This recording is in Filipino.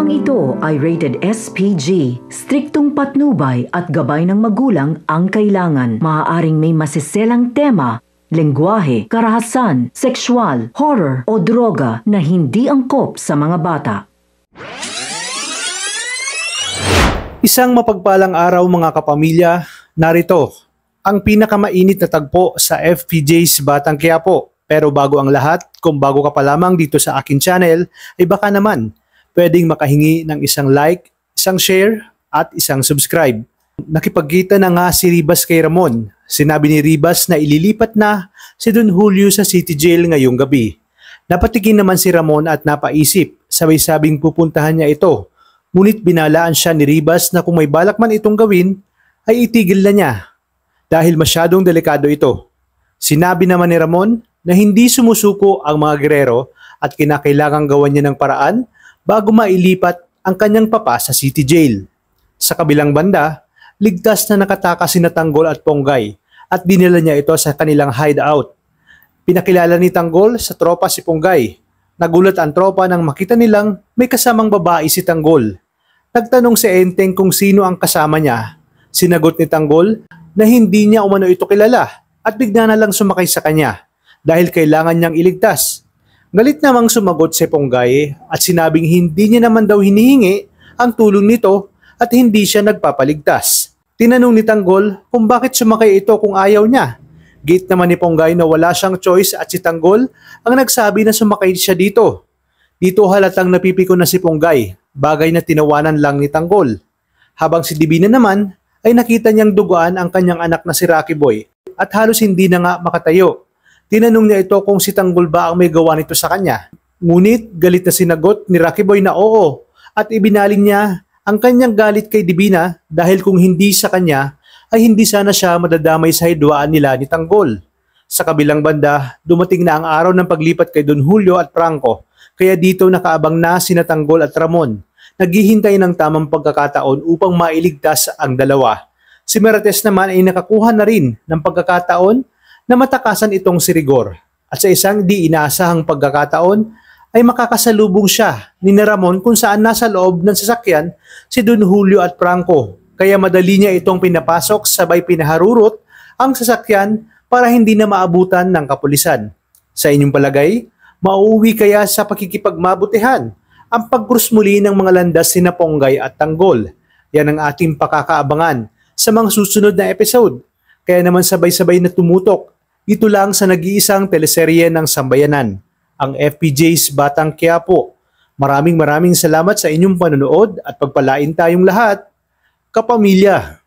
Programang ito ay rated SPG. Striktong patnubay at gabay ng magulang ang kailangan. Maaaring may masiselang tema, lengguwahe, karahasan, sexual, horror o droga na hindi angkop sa mga bata. Isang mapagpalang araw mga kapamilya, narito ang pinakamainit na tagpo sa FPJ's Batang Quiapo. Pero bago ang lahat, kung bago ka pa lamang dito sa akin channel, ay baka naman pwedeng makahingi ng isang like, isang share at isang subscribe. Nakipagkita na nga si Ribas kay Ramon. Sinabi ni Ribas na ililipat na si Don Julio sa City Jail ngayong gabi. Napatikin naman si Ramon at napaisip, sabay-sabing pupuntahan niya ito. Ngunit binalaan siya ni Ribas na kung may balak man itong gawin, ay itigil na niya dahil masyadong delikado ito. Sinabi naman ni Ramon na hindi sumusuko ang mga gerero at kinakailangang gawan niya ng paraan bago mailipat ang kanyang papa sa City Jail. Sa kabilang banda, ligtas na nakatakas sina Tanggol at Ponggay at dinala niya ito sa kanilang hideout. Pinakilala ni Tanggol sa tropa si Ponggay. Nagulat ang tropa nang makita nilang may kasamang babae si Tanggol. Nagtanong si Enteng kung sino ang kasama niya. Sinagot ni Tanggol na hindi niya umano ito kilala at bigla na lang sumakay sa kanya dahil kailangan niyang iligtas. Galit namang sumagot si Ponggay at sinabing hindi niya naman daw hinihingi ang tulong nito at hindi siya nagpapaligtas. Tinanong ni Tanggol kung bakit sumakay ito kung ayaw niya. Gate naman ni Ponggay na wala siyang choice at si Tanggol ang nagsabi na sumakay siya dito. Dito halatang napipikon na si Ponggay, bagay na tinawanan lang ni Tanggol. Habang si Divina naman ay nakita niyang duguan ang kanyang anak na si Rocky Boy at halos hindi na nga makatayo. Tinanong niya ito kung si Tanggol ba ang may gawa nito sa kanya. Ngunit galit na sinagot ni Rocky Boy na oo at ibinaling niya ang kanyang galit kay Divina dahil kung hindi sa kanya ay hindi sana siya madadamay sa hidwaan nila ni Tanggol. Sa kabilang banda, dumating na ang araw ng paglipat kay Don Julio at Franco kaya dito nakaabang na sina Tanggol at Ramon. Naghihintay ng tamang pagkakataon upang mailigtas ang dalawa. Si Mirates naman ay nakakuha na rin ng pagkakataon na matakasan itong si Rigor. At sa isang di inaasahang pagkakataon ay makakasalubong siya ni Ramon kung saan nasa loob ng sasakyan si Don Julio at Franco. Kaya madali niya itong pinapasok sabay pinaharurot ang sasakyan para hindi na maabutan ng kapulisan. Sa inyong palagay, mauuwi kaya sa pakikipagmabutihan ang pag-cross muli ng mga landas sina Ponggay at Tanggol? Yan ang ating pakakaabangan sa mga susunod na episode. Kaya naman sabay-sabay na tumutok dito lang sa nag-iisang teleserye ng Sambayanan, ang FPJ's Batang Quiapo. Maraming salamat sa inyong panonood at pagpalain tayong lahat, kapamilya.